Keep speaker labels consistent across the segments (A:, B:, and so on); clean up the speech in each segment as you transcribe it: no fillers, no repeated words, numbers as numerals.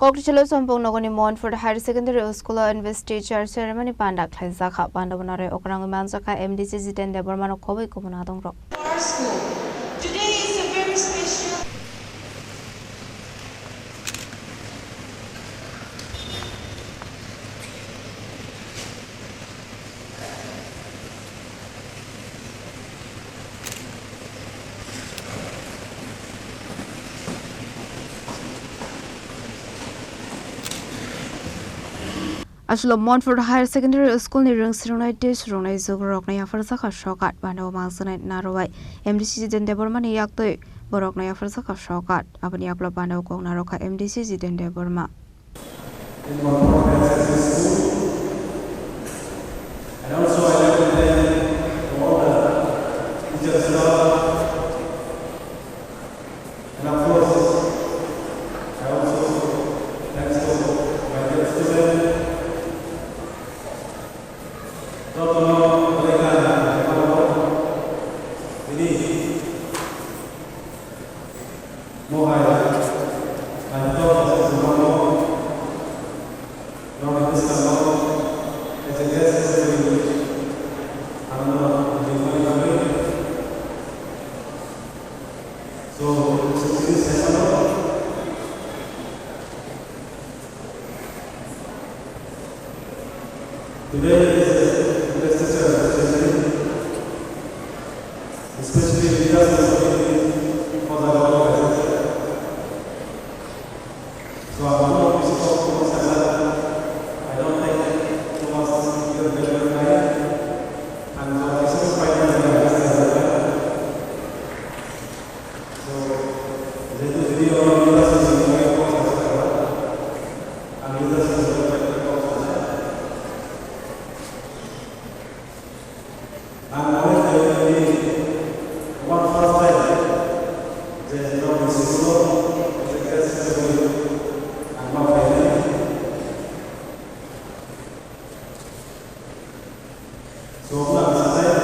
A: Kokrichalo Sompong Nogoni Montfort Higher Secondary School Investiture Ceremony Panda Klezaka Pandabonare Okrang Mansaka MDC Ziten de Bormano Kobe Komunadong Rock.
B: Our school. Today is a very special.
A: Ashlo Montfort Higher Secondary School ni rung sirungai te surungai zogrok na yafarsaka shokat banda mangsanai narowai MDC Ziten de Borma ni yaktoi borok na yafarsaka shokat apani yaklo banda kong naroka MDC Ziten de Borma.
C: And also I like to thank all the teachers and of course I also thanks to my dear students. Today is investiture ceremony, especially leaders for the government. So I will not be so focused on that. I don't think too much of the time, and so I should find out the So this video leaders is very important, and leaders is very important. And I want to one first time, the Lord is slow, the guest is and not very. So, last time,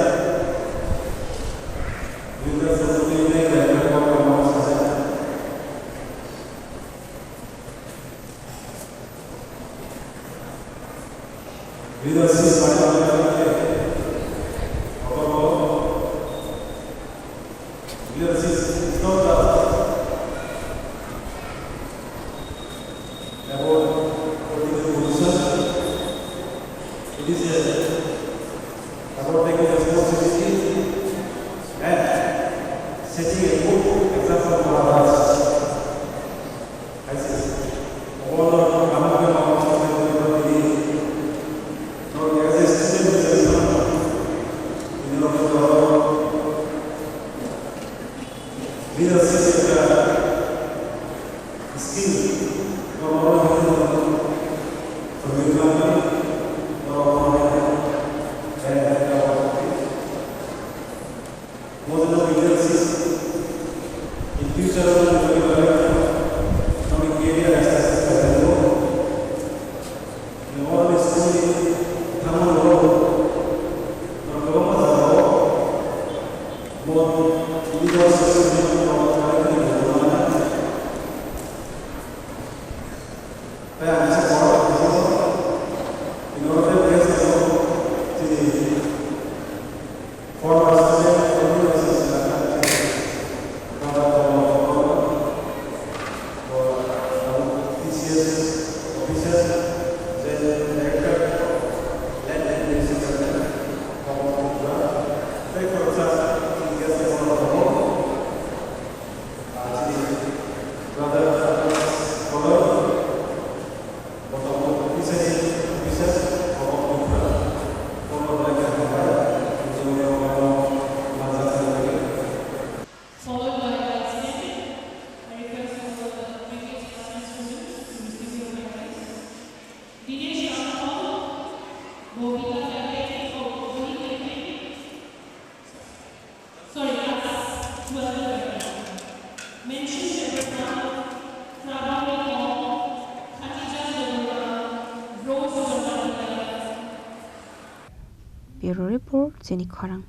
C: we just have to make a record of our leadership is about taking responsibility and setting a good example for others. I say, all of
A: Bureau Report, Jenny Kwarang.